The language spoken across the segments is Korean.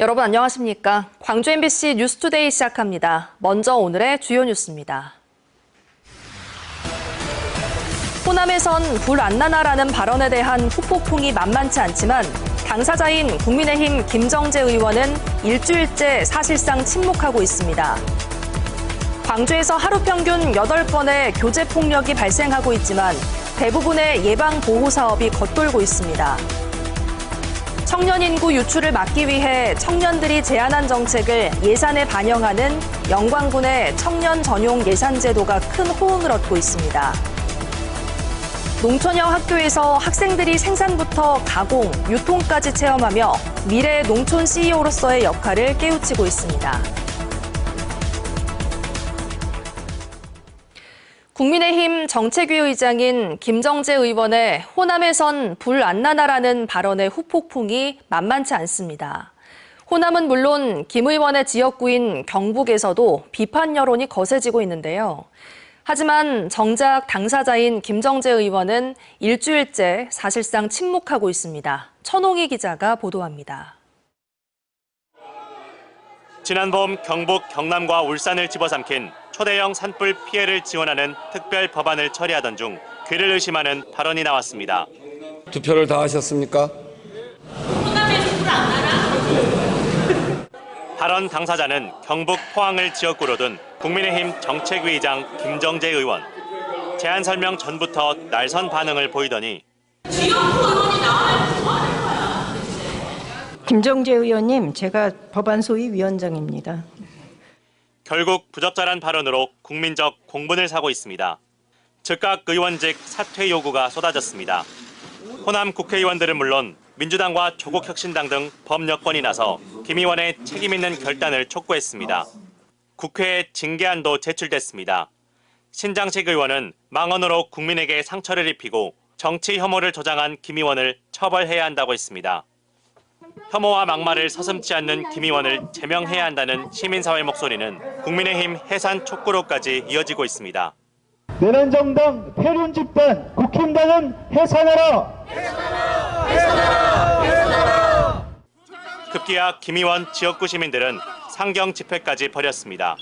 여러분 안녕하십니까? 광주 MBC 뉴스투데이 시작합니다. 먼저 오늘의 주요 뉴스입니다. 호남에선 불 안 나나라는 발언에 대한 후폭풍이 만만치 않지만 당사자인 국민의힘 김정재 의원은 일주일째 사실상 침묵하고 있습니다. 광주에서 하루 평균 8건의 교제 폭력이 발생하고 있지만 대부분의 예방 보호 사업이 겉돌고 있습니다. 청년 인구 유출을 막기 위해 청년들이 제안한 정책을 예산에 반영하는 영광군의 청년 전용 예산 제도가 큰 호응을 얻고 있습니다. 농촌형 학교에서 학생들이 생산부터 가공, 유통까지 체험하며 미래의 농촌 CEO로서의 역할을 깨우치고 있습니다. 국민의힘 정책위 의장인 김정재 의원의 호남에선 불 안 나나라는 발언의 후폭풍이 만만치 않습니다. 호남은 물론 김 의원의 지역구인 경북에서도 비판 여론이 거세지고 있는데요. 하지만 정작 당사자인 김정재 의원은 일주일째 사실상 침묵하고 있습니다. 천홍희 기자가 보도합니다. 지난 봄 경북, 경남과 울산을 집어삼킨 초대형 산불 피해를 지원하는 특별 법안을 처리하던 중 괴를 의심하는 발언이 나왔습니다. 투표를 다 하셨습니까? 호남에서 불 안 나나? 발언 당사자는 경북 포항을 지역구로 둔 국민의힘 정책위의장 김정재 의원. 제안 설명 전부터 날선 반응을 보이더니 지역구 의원이 나와야 뭐 하는 거야? 김정재 의원님, 제가 법안 소위 위원장입니다. 결국 부적절한 발언으로 국민적 공분을 사고 있습니다. 즉각 의원직 사퇴 요구가 쏟아졌습니다. 호남 국회의원들은 물론 민주당과 조국혁신당 등 범여권이 나서 김 의원의 책임 있는 결단을 촉구했습니다. 국회에 징계안도 제출됐습니다. 신장식 의원은 망언으로 국민에게 상처를 입히고 정치 혐오를 조장한 김 의원을 처벌해야 한다고 했습니다. 혐오와 막말을 서슴지 않는 김 의원을 제명해야 한다는 시민사회 목소리는 국민의힘 해산 촉구로까지 이어지고 있습니다. 내란 정당 폐륜 집단 국힘당은 해산하라! 해산하라! 해산하라! 해산하라! 급기야 김 의원 지역구 시민들은 상경 집회까지 벌였습니다.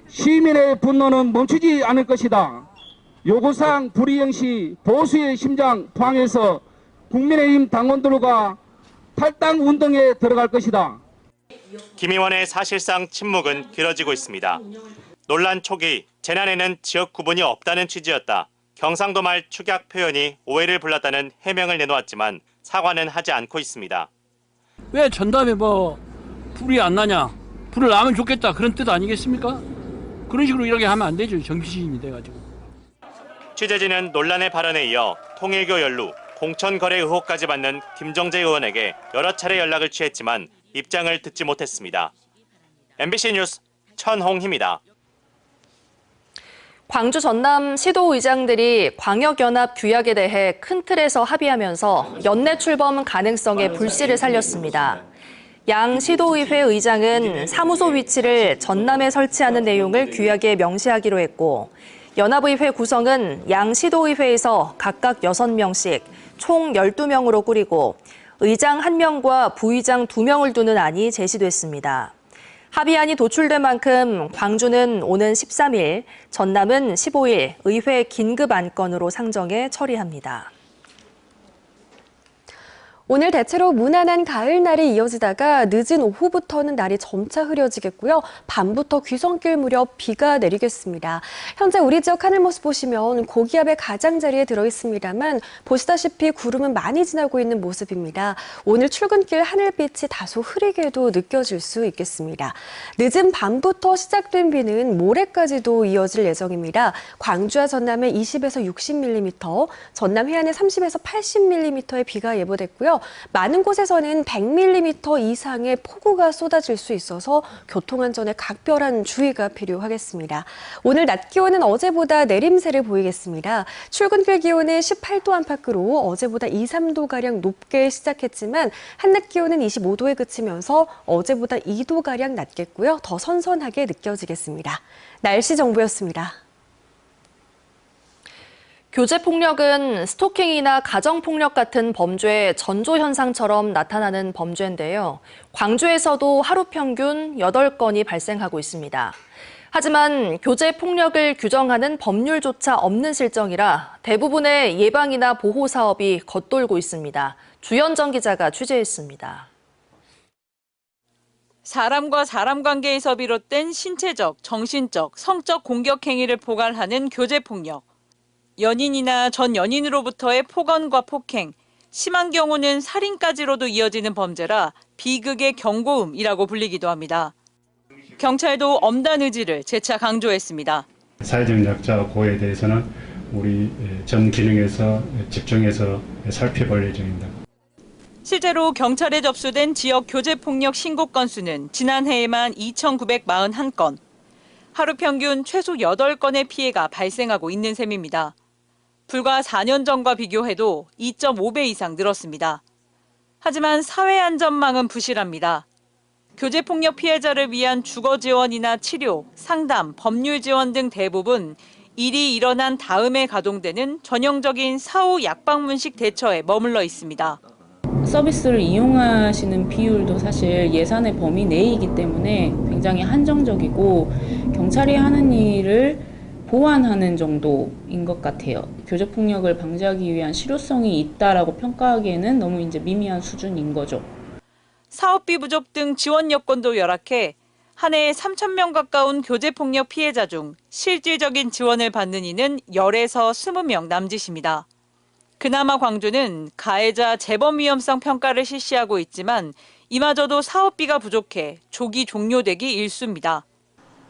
시민의 분노는 멈추지 않을 것이다. 요구사항 불이행 시 보수의 심장 포항에서 국민의힘 당원들과 탈당 운동에 들어갈 것이다. 김 의원의 사실상 침묵은 길어지고 있습니다. 논란 초기 재난에는 지역 구분이 없다는 취지였다. 경상도 말 축약 표현이 오해를 불렀다는 해명을 내놓았지만 사과는 하지 않고 있습니다. 왜 전담에 불이 안 나냐? 불을 나면 좋겠다 그런 뜻 아니겠습니까? 그런 식으로 이렇게 하면 안 되죠. 정치인이 돼가지고. 취재진은 논란의 발언에 이어 통일교 연루, 공천거래 의혹까지 받는 김정재 의원에게 여러 차례 연락을 취했지만 입장을 듣지 못했습니다. MBC 뉴스 천홍희입니다. 광주 전남 시도의장들이 광역연합 규약에 대해 큰 틀에서 합의하면서 연내 출범 가능성의 불씨를 살렸습니다. 양 시도의회 의장은 사무소 위치를 전남에 설치하는 내용을 규약에 명시하기로 했고 연합의회 구성은 양 시도의회에서 각각 6명씩 총 12명으로 꾸리고 의장 1명과 부의장 2명을 두는 안이 제시됐습니다. 합의안이 도출된 만큼 광주는 오는 13일, 전남은 15일 의회 긴급 안건으로 상정해 처리합니다. 오늘 대체로 무난한 가을날이 이어지다가 늦은 오후부터는 날이 점차 흐려지겠고요. 밤부터 귀성길 무렵 비가 내리겠습니다. 현재 우리 지역 하늘 모습 보시면 고기압의 가장자리에 들어있습니다만 보시다시피 구름은 많이 지나고 있는 모습입니다. 오늘 출근길 하늘빛이 다소 흐리게도 느껴질 수 있겠습니다. 늦은 밤부터 시작된 비는 모레까지도 이어질 예정입니다. 광주와 전남에 20에서 60mm, 전남 해안에 30에서 80mm의 비가 예보됐고요. 많은 곳에서는 100mm 이상의 폭우가 쏟아질 수 있어서 교통안전에 각별한 주의가 필요하겠습니다. 오늘 낮 기온은 어제보다 내림세를 보이겠습니다. 출근길 기온은 18도 안팎으로 어제보다 2, 3도가량 높게 시작했지만 한낮 기온은 25도에 그치면서 어제보다 2도가량 낮겠고요. 더 선선하게 느껴지겠습니다. 날씨 정보였습니다. 교제폭력은 스토킹이나 가정폭력 같은 범죄의 전조 현상처럼 나타나는 범죄인데요. 광주에서도 하루 평균 8건이 발생하고 있습니다. 하지만 교제폭력을 규정하는 법률조차 없는 실정이라 대부분의 예방이나 보호 사업이 겉돌고 있습니다. 주현정 기자가 취재했습니다. 사람과 사람 관계에서 비롯된 신체적, 정신적, 성적 공격 행위를 포괄하는 교제폭력. 연인이나 전 연인으로부터의 폭언과 폭행, 심한 경우는 살인까지로도 이어지는 범죄라 비극의 경고음이라고 불리기도 합니다. 경찰도 엄단 의지를 재차 강조했습니다. 사회적 약자와 고에 대해서는 우리 전 기능에서 집중해서 살펴볼 예정입니다. 실제로 경찰에 접수된 지역 교제폭력 신고 건수는 지난해에만 2,941건, 하루 평균 최소 8건의 피해가 발생하고 있는 셈입니다. 불과 4년 전과 비교해도 2.5배 이상 늘었습니다. 하지만 사회 안전망은 부실합니다. 교제폭력 피해자를 위한 주거 지원이나 치료, 상담, 법률 지원 등 대부분 일이 일어난 다음에 가동되는 전형적인 사후 약방문식 대처에 머물러 있습니다. 서비스를 이용하시는 비율도 사실 예산의 범위 내이기 때문에 굉장히 한정적이고 경찰이 하는 일을 보완하는 정도인 것 같아요. 교제폭력을 방지하기 위한 실효성이 있다라고 평가하기에는 너무 이제 미미한 수준인 거죠. 사업비 부족 등 지원 여건도 열악해 한 해에 3,000명 가까운 교제폭력 피해자 중 실질적인 지원을 받는 이는 10에서 20명 남짓입니다. 그나마 광주는 가해자 재범 위험성 평가를 실시하고 있지만 이마저도 사업비가 부족해 조기 종료되기 일쑤입니다.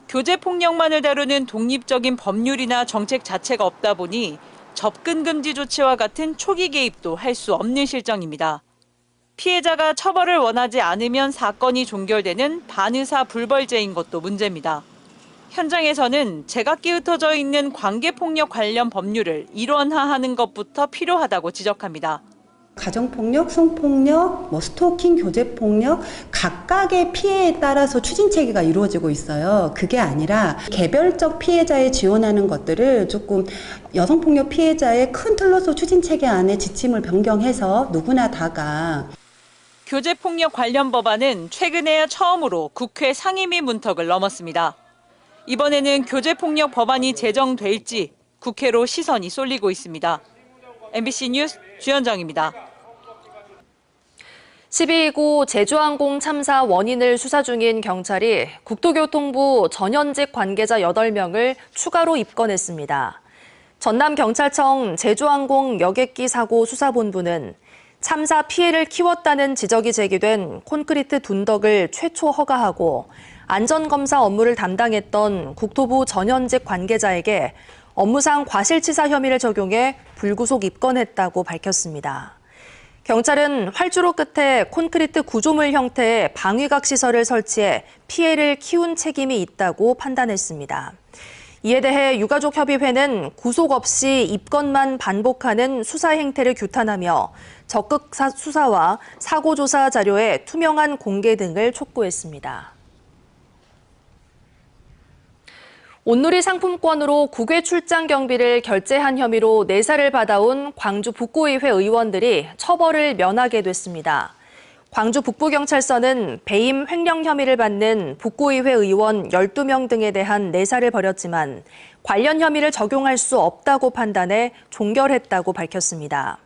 교제폭력만을 다루는 독립적인 법률이나 정책 자체가 없다 보니 접근 금지 조치와 같은 초기 개입도 할 수 없는 실정입니다. 피해자가 처벌을 원하지 않으면 사건이 종결되는 반의사 불벌죄인 것도 문제입니다. 현장에서는 제각기 흩어져 있는 관계폭력 관련 법률을 일원화하는 것부터 필요하다고 지적합니다. 가정폭력, 성폭력, 스토킹, 교제폭력 각각의 피해에 따라서 추진 체계가 이루어지고 있어요. 그게 아니라 개별적 피해자에 지원하는 것들을 조금 여성폭력 피해자의 큰 틀로서 추진 체계 안에 지침을 변경해서 누구나 다가 교제폭력 관련 법안은 최근에야 처음으로 국회 상임위 문턱을 넘었습니다. 이번에는 교제폭력 법안이 제정될지 국회로 시선이 쏠리고 있습니다. MBC 뉴스 주현정입니다. 12.29 제주항공 참사 원인을 수사 중인 경찰이 국토교통부 전현직 관계자 8명을 추가로 입건했습니다. 전남경찰청 제주항공 여객기 사고 수사본부는 참사 피해를 키웠다는 지적이 제기된 콘크리트 둔덕을 최초 허가하고 안전검사 업무를 담당했던 국토부 전현직 관계자에게 업무상 과실치사 혐의를 적용해 불구속 입건했다고 밝혔습니다. 경찰은 활주로 끝에 콘크리트 구조물 형태의 방위각 시설을 설치해 피해를 키운 책임이 있다고 판단했습니다. 이에 대해 유가족협의회는 구속 없이 입건만 반복하는 수사 행태를 규탄하며 적극 수사와 사고 조사 자료의 투명한 공개 등을 촉구했습니다. 온누리 상품권으로 국외 출장 경비를 결제한 혐의로 내사를 받아온 광주 북구의회 의원들이 처벌을 면하게 됐습니다. 광주 북부경찰서는 배임 횡령 혐의를 받는 북구의회 의원 12명 등에 대한 내사를 벌였지만 관련 혐의를 적용할 수 없다고 판단해 종결했다고 밝혔습니다.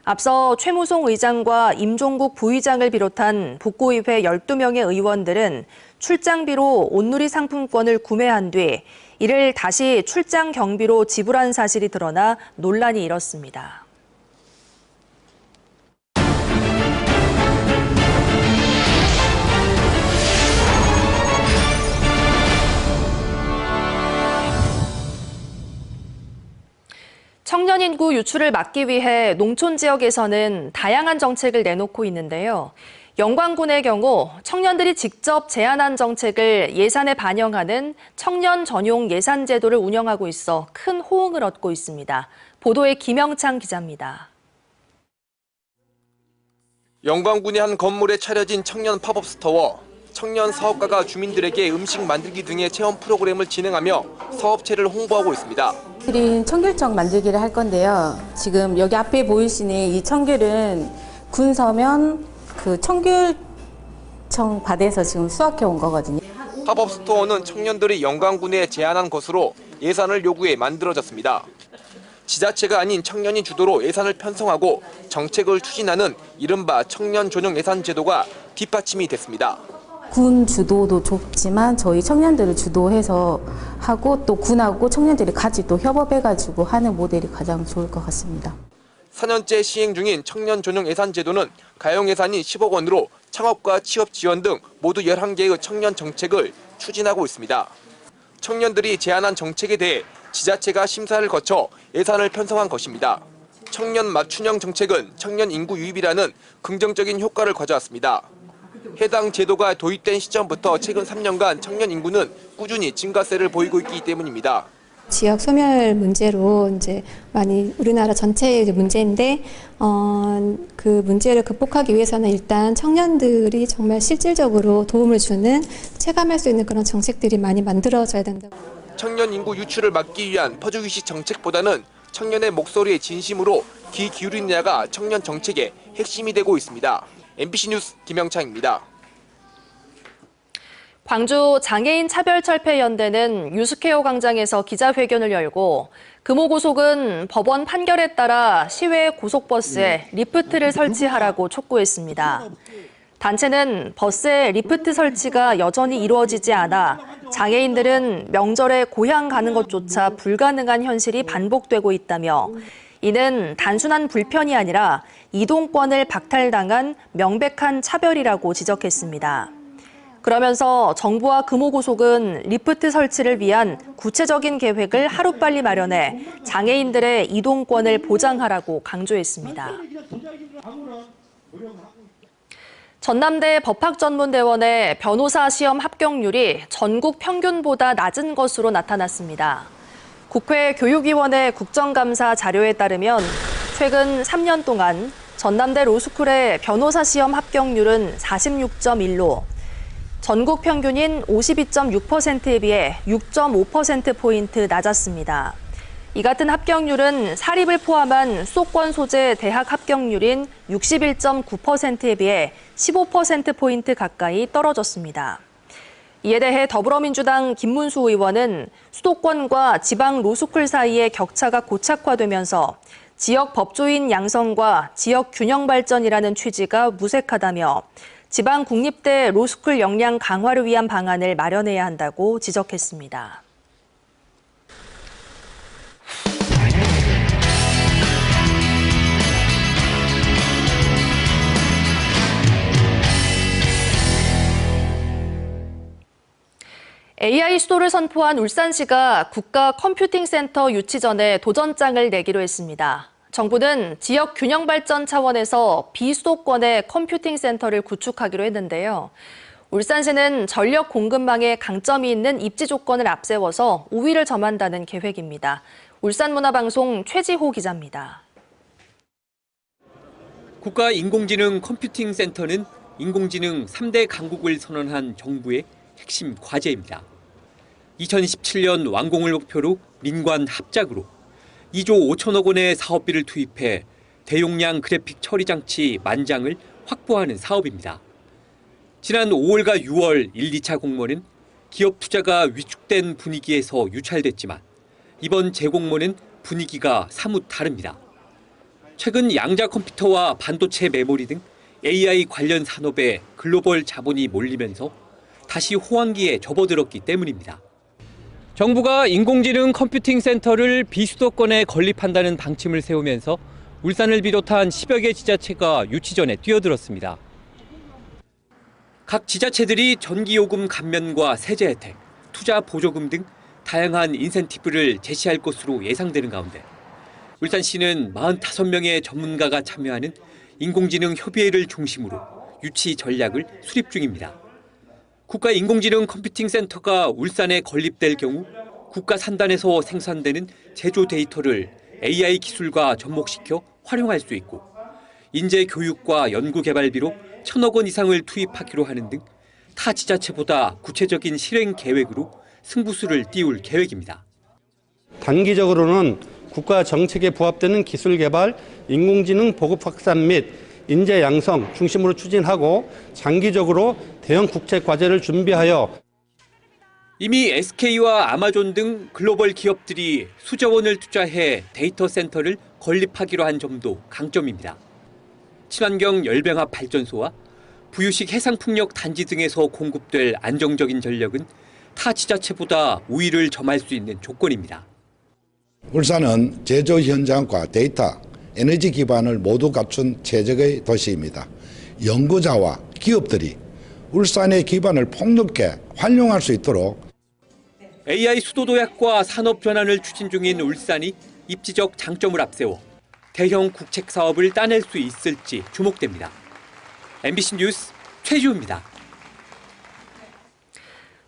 앞서 최무송 의장과 임종국 부의장을 비롯한 북구의회 12명의 의원들은 출장비로 온누리 상품권을 구매한 뒤 이를 다시 출장 경비로 지불한 사실이 드러나 논란이 일었습니다. 청년 인구 유출을 막기 위해 농촌 지역에서는 다양한 정책을 내놓고 있는데요. 영광군의 경우 청년들이 직접 제안한 정책을 예산에 반영하는 청년 전용 예산 제도를 운영하고 있어 큰 호응을 얻고 있습니다. 보도에 김영창 기자입니다. 영광군의 한 건물에 차려진 청년 팝업 스토어. 청년 사업가가 주민들에게 음식 만들기 등의 체험 프로그램을 진행하며 사업체를 홍보하고 있습니다. 청귤청 만들기를 할 건데요. 지금 여기 앞에 보이시는 이 청귤은 군서면 그 청귤청 밭에서 지금 수확해 온 거거든요. 팝업 스토어는 청년들이 영광군에 제안한 것으로 예산을 요구해 만들어졌습니다. 지자체가 아닌 청년이 주도로 예산을 편성하고 정책을 추진하는 이른바 청년 전용 예산 제도가 뒷받침이 됐습니다. 군 주도도 좋지만 저희 청년들을 주도해서 하고 또 군하고 청년들이 같이 또 협업해가지고 하는 모델이 가장 좋을 것 같습니다. 4년째 시행 중인 청년 전용 예산 제도는 가용 예산이 10억 원으로 창업과 취업 지원 등 모두 11개의 청년 정책을 추진하고 있습니다. 청년들이 제안한 정책에 대해 지자체가 심사를 거쳐 예산을 편성한 것입니다. 청년 맞춤형 정책은 청년 인구 유입이라는 긍정적인 효과를 가져왔습니다. 해당 제도가 도입된 시점부터 최근 3년간 청년 인구는 꾸준히 증가세를 보이고 있기 때문입니다. 지역 소멸 문제로 이제 많이 우리나라 전체의 문제인데 그 문제를 극복하기 위해서는 일단 청년들이 정말 실질적으로 도움을 주는 체감할 수 있는 그런 정책들이 많이 만들어져야 된다고. 청년 인구 유출을 막기 위한 퍼주기식 정책보다는 청년의 목소리에 진심으로 귀 기울이느냐가 청년 정책의 핵심이 되고 있습니다. MBC 뉴스 김영창입니다. 광주 장애인 차별철폐연대는 유스케어 광장에서 기자회견을 열고 금호고속은 법원 판결에 따라 시외 고속버스에 리프트를 설치하라고 촉구했습니다. 단체는 버스에 리프트 설치가 여전히 이루어지지 않아 장애인들은 명절에 고향 가는 것조차 불가능한 현실이 반복되고 있다며 이는 단순한 불편이 아니라 이동권을 박탈당한 명백한 차별이라고 지적했습니다. 그러면서 정부와 금호고속은 리프트 설치를 위한 구체적인 계획을 하루빨리 마련해 장애인들의 이동권을 보장하라고 강조했습니다. 전남대 법학전문대원의 변호사 시험 합격률이 전국 평균보다 낮은 것으로 나타났습니다. 국회 교육위원회 국정감사 자료에 따르면 최근 3년 동안 전남대 로스쿨의 변호사 시험 합격률은 46.1로 전국 평균인 52.6%에 비해 6.5%포인트 낮았습니다. 이 같은 합격률은 사립을 포함한 수도권 소재 대학 합격률인 61.9%에 비해 15%포인트 가까이 떨어졌습니다. 이에 대해 더불어민주당 김문수 의원은 수도권과 지방 로스쿨 사이의 격차가 고착화되면서 지역 법조인 양성과 지역 균형 발전이라는 취지가 무색하다며 지방 국립대 로스쿨 역량 강화를 위한 방안을 마련해야 한다고 지적했습니다. AI 수도를 선포한 울산시가 국가 컴퓨팅센터 유치 전에 도전장을 내기로 했습니다. 정부는 지역 균형 발전 차원에서 비수도권의 컴퓨팅 센터를 구축하기로 했는데요. 울산시는 전력 공급망에 강점이 있는 입지 조건을 앞세워서 우위를 점한다는 계획입니다. 울산문화방송 최지호 기자입니다. 국가인공지능 컴퓨팅 센터는 인공지능 3대 강국을 선언한 정부의 핵심 과제입니다. 2017년 완공을 목표로 민관 합작으로 2조 5천억 원의 사업비를 투입해 대용량 그래픽 처리 장치 10,000장을 확보하는 사업입니다. 지난 5월과 6월 1, 2차 공모는 기업 투자가 위축된 분위기에서 유찰됐지만 이번 재공모는 분위기가 사뭇 다릅니다. 최근 양자 컴퓨터와 반도체 메모리 등 AI 관련 산업에 글로벌 자본이 몰리면서 다시 호황기에 접어들었기 때문입니다. 정부가 인공지능 컴퓨팅 센터를 비수도권에 건립한다는 방침을 세우면서 울산을 비롯한 10여 개 지자체가 유치전에 뛰어들었습니다. 각 지자체들이 전기요금 감면과 세제 혜택, 투자 보조금 등 다양한 인센티브를 제시할 것으로 예상되는 가운데 울산시는 45명의 전문가가 참여하는 인공지능 협의회를 중심으로 유치 전략을 수립 중입니다. 국가인공지능 컴퓨팅 센터가 울산에 건립될 경우 국가 산단에서 생산되는 제조 데이터를 AI 기술과 접목시켜 활용할 수 있고 인재 교육과 연구 개발비로 1,000억 원 이상을 투입하기로 하는 등 타 지자체보다 구체적인 실행 계획으로 승부수를 띄울 계획입니다. 단기적으로는 국가 정책에 부합되는 기술 개발, 인공지능 보급 확산 및 인재 양성 중심으로 추진하고 장기적으로 대형 국책 과제를 준비하여 이미 SK와 아마존 등 글로벌 기업들이 수조 원을 투자해 데이터 센터를 건립하기로 한 점도 강점입니다. 친환경 열병합 발전소와 부유식 해상풍력 단지 등에서 공급될 안정적인 전력은 타 지자체보다 우위를 점할 수 있는 조건입니다. 울산은 제조 현장과 데이터, 에너지 기반을 모두 갖춘 최적의 도시입니다. 연구자와 기업들이 울산의 기반을 폭넓게 활용할 수 있도록 AI 수도 도약과 산업 변환을 추진 중인 울산이 입지적 장점을 앞세워 대형 국책 사업을 따낼 수 있을지 주목됩니다. MBC 뉴스 최주호입니다.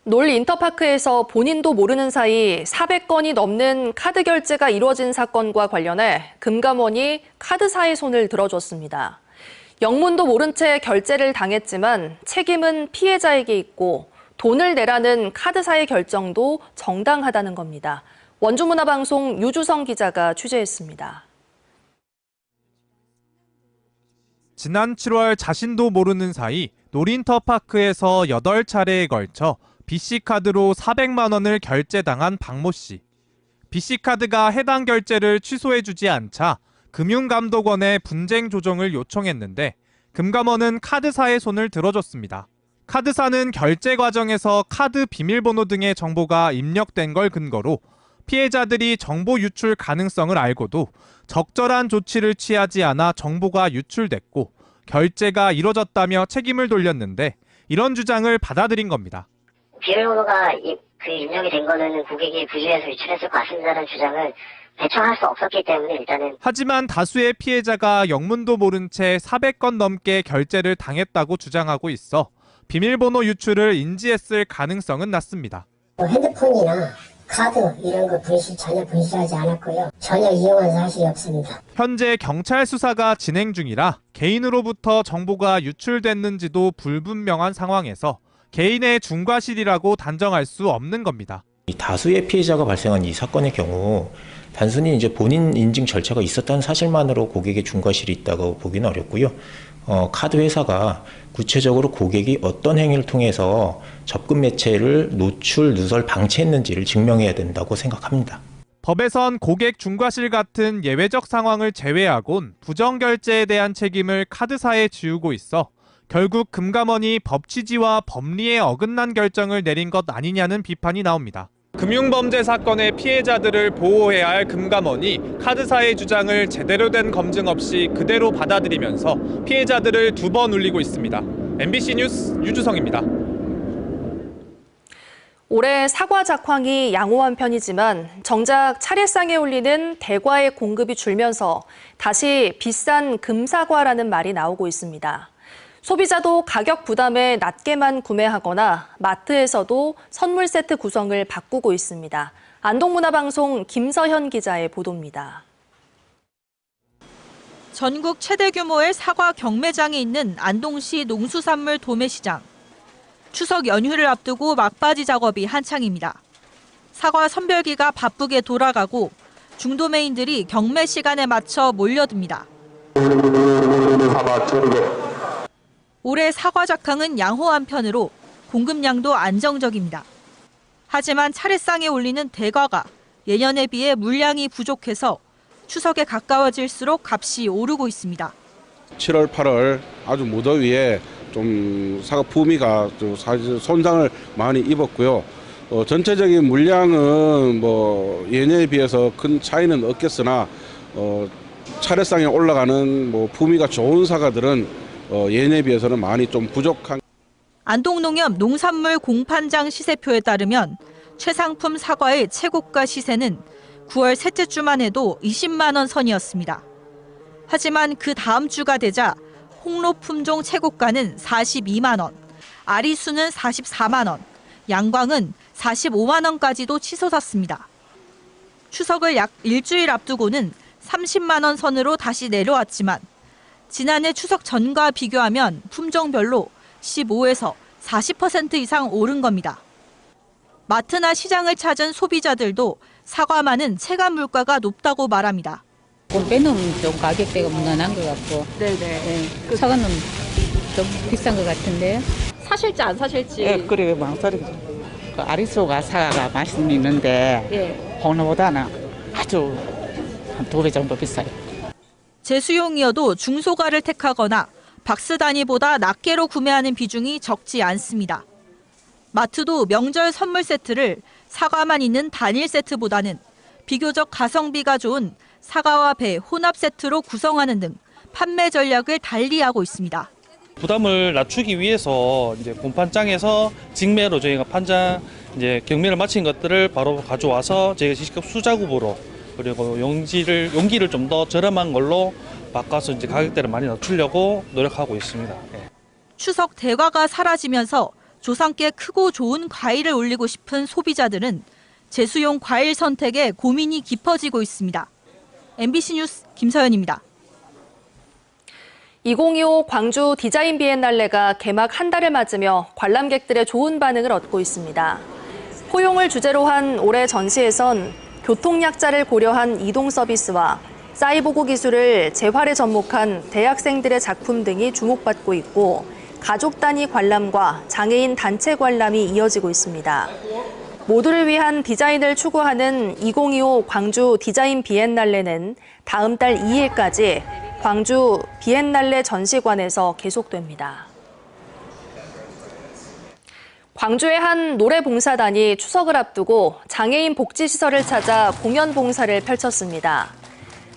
놀 인터파크에서 본인도 모르는 사이 400건이 넘는 카드 결제가 이루어진 사건과 관련해 금감원이 카드사의 손을 들어줬습니다. 영문도 모른 채 결제를 당했지만 책임은 피해자에게 있고 돈을 내라는 카드사의 결정도 정당하다는 겁니다. 원주문화방송 유주성 기자가 취재했습니다. 지난 7월 자신도 모르는 사이 놀인터파크에서 8차례에 걸쳐 BC카드로 400만 원을 결제당한 박모 씨. BC카드가 해당 결제를 취소해주지 않자 금융감독원에 분쟁 조정을 요청했는데 금감원은 카드사의 손을 들어줬습니다. 카드사는 결제 과정에서 카드 비밀번호 등의 정보가 입력된 걸 근거로 피해자들이 정보 유출 가능성을 알고도 적절한 조치를 취하지 않아 정보가 유출됐고 결제가 이뤄졌다며 책임을 돌렸는데 이런 주장을 받아들인 겁니다. 비밀번호가 입력이 된 거는 고객이 분리해서 유출했을 것 같습니다라는 주장을 배청할 수 없었기 때문에 일단은. 하지만 다수의 피해자가 영문도 모른 채 400건 넘게 결제를 당했다고 주장하고 있어 비밀번호 유출을 인지했을 가능성은 낮습니다. 핸드폰이나 카드 이런 거 전혀 분실하지 않았고요. 전혀 이용한 사실이 없습니다. 현재 경찰 수사가 진행 중이라 개인으로부터 정보가 유출됐는지도 불분명한 상황에서 개인의 중과실이라고 단정할 수 없는 겁니다. 다수의 피해자가 발생한 이 사건의 경우 단순히 이제 본인 인증 절차가 있었다는 사실만으로 고객의 중과실이 있다고 보기는 어렵고요. 카드 회사가 구체적으로 고객이 어떤 행위를 통해서 접근 매체를 노출, 누설, 방치했는지를 증명해야 된다고 생각합니다. 법에선 고객 중과실 같은 예외적 상황을 제외하곤 부정결제에 대한 책임을 카드사에 지우고 있어 결국 금감원이 법 취지와 법리에 어긋난 결정을 내린 것 아니냐는 비판이 나옵니다. 금융범죄 사건의 피해자들을 보호해야 할 금감원이 카드사의 주장을 제대로 된 검증 없이 그대로 받아들이면서 피해자들을 2번 울리고 있습니다. MBC 뉴스 유주성입니다. 올해 사과 작황이 양호한 편이지만 정작 차례상에 올리는 대과의 공급이 줄면서 다시 비싼 금사과라는 말이 나오고 있습니다. 소비자도 가격 부담에 낮게만 구매하거나 마트에서도 선물 세트 구성을 바꾸고 있습니다. 안동문화방송 김서현 기자의 보도입니다. 전국 최대 규모의 사과 경매장이 있는 안동시 농수산물 도매시장. 추석 연휴를 앞두고 막바지 작업이 한창입니다. 사과 선별기가 바쁘게 돌아가고 중도매인들이 경매 시간에 맞춰 몰려듭니다. 올해 사과 작황은 양호한 편으로 공급량도 안정적입니다. 하지만 차례상에 올리는 대과가 예년에 비해 물량이 부족해서 추석에 가까워질수록 값이 오르고 있습니다. 7월, 8월 아주 무더위에 좀 사과 품위가 좀 사실 손상을 많이 입었고요. 전체적인 물량은 뭐 예년에 비해서 큰 차이는 없겠으나 차례상에 올라가는 뭐 품위가 좋은 사과들은 예년에 비해서는 많이 좀 부족한. 안동농협 농산물 공판장 시세표에 따르면 최상품 사과의 최고가 시세는 9월 셋째 주만 해도 20만 원 선이었습니다. 하지만 그 다음 주가 되자 홍로 품종 최고가는 42만 원, 아리수는 44만 원, 양광은 45만 원까지도 치솟았습니다. 추석을 약 일주일 앞두고는 30만 원 선으로 다시 내려왔지만 지난해 추석 전과 비교하면 품종별로 15에서 40% 이상 오른 겁니다. 마트나 시장을 찾은 소비자들도 사과만은 체감 물가가 높다고 말합니다. 봄배는 좀 가격대가 무난한 것 같고, 네. 사과는 좀 비싼 것 같은데요. 사실지 안 사실지. 예, 그래 망설이죠. 그 아리수가 사과가 맛은 있는데 홍로보다는 아주 한 2배 정도 비싸요. 제수용이어도 중소가를 택하거나 박스 단위보다 낱개로 구매하는 비중이 적지 않습니다. 마트도 명절 선물 세트를 사과만 있는 단일 세트보다는 비교적 가성비가 좋은 사과와 배 혼합 세트로 구성하는 등 판매 전략을 달리하고 있습니다. 부담을 낮추기 위해서 이제 본판장에서 직매로 저희가 판장 이제 경매를 마친 것들을 바로 가져와서 저희가 직접 수자급으로 그리고 용기를 좀 더 저렴한 걸로 바꿔서 이제 가격대를 많이 낮추려고 노력하고 있습니다. 추석 대과가 사라지면서 조상께 크고 좋은 과일을 올리고 싶은 소비자들은 제수용 과일 선택에 고민이 깊어지고 있습니다. MBC 뉴스 김서연입니다. 2025 광주 디자인 비엔날레가 개막 한 달을 맞으며 관람객들의 좋은 반응을 얻고 있습니다. 포용을 주제로 한 올해 전시에선 교통약자를 고려한 이동 서비스와 사이보그 기술을 재활에 접목한 대학생들의 작품 등이 주목받고 있고 가족 단위 관람과 장애인 단체 관람이 이어지고 있습니다. 모두를 위한 디자인을 추구하는 2025 광주 디자인 비엔날레는 다음 달 2일까지 광주 비엔날레 전시관에서 계속됩니다. 광주의 한 노래봉사단이 추석을 앞두고 장애인 복지시설을 찾아 공연 봉사를 펼쳤습니다.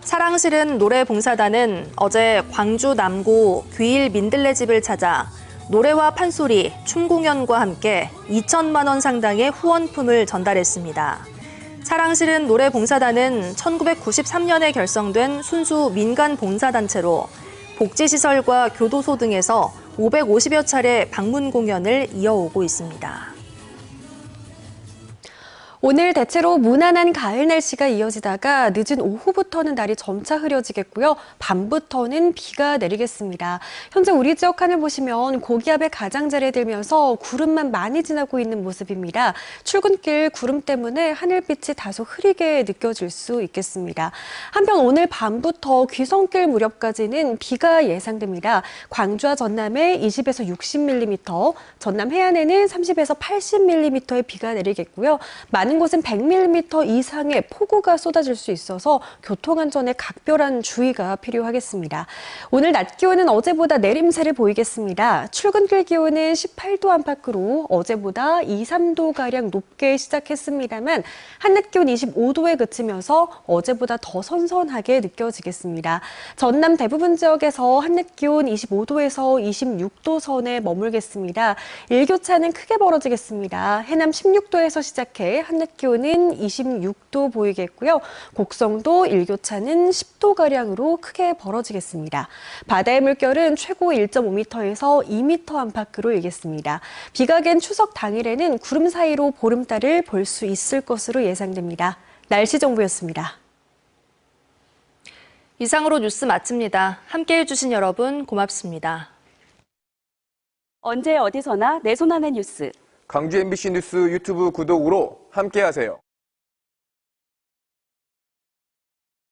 사랑실은 노래봉사단은 어제 광주 남구 귀일 민들레집을 찾아 노래와 판소리, 춤 공연과 함께 2천만 원 상당의 후원품을 전달했습니다. 사랑실은 노래봉사단은 1993년에 결성된 순수 민간 봉사단체로 복지시설과 교도소 등에서 550여 차례 방문 공연을 이어오고 있습니다. 오늘 대체로 무난한 가을 날씨가 이어지다가 늦은 오후부터는 날이 점차 흐려지겠고요. 밤부터는 비가 내리겠습니다. 현재 우리 지역 하늘 보시면 고기압의 가장자리에 들면서 구름만 많이 지나고 있는 모습입니다. 출근길 구름 때문에 하늘빛이 다소 흐리게 느껴질 수 있겠습니다. 한편 오늘 밤부터 귀성길 무렵까지는 비가 예상됩니다. 광주와 전남에 20에서 60mm, 전남 해안에는 30에서 80mm의 비가 내리겠고요. 많은 곳은 100mm 이상의 폭우가 쏟아질 수 있어서 교통안전에 각별한 주의가 필요하겠습니다. 오늘 낮 기온은 어제보다 내림세를 보이겠습니다. 출근길 기온은 18도 안팎으로 어제보다 2, 3도가량 높게 시작했습니다만 한낮 기온 25도에 그치면서 어제보다 더 선선하게 느껴지겠습니다. 전남 대부분 지역에서 한낮 기온 25도에서 26도 선에 머물겠습니다. 일교차는 크게 벌어지겠습니다. 해남 16도에서 시작해 한낮 기온은 26도 보이겠고요. 곡성도 일교차는 10도가량으로 크게 벌어지겠습니다. 바다의 물결은 최고 1.5m에서 2m 안팎으로 일겠습니다. 비가 갠 추석 당일에는 구름 사이로 보름달을 볼 수 있을 것으로 예상됩니다. 날씨 정보였습니다. 이상으로 뉴스 마칩니다. 함께해 주신 여러분 고맙습니다. 언제 어디서나 내 손 안의 뉴스. 광주 MBC 뉴스 유튜브 구독으로 함께하세요.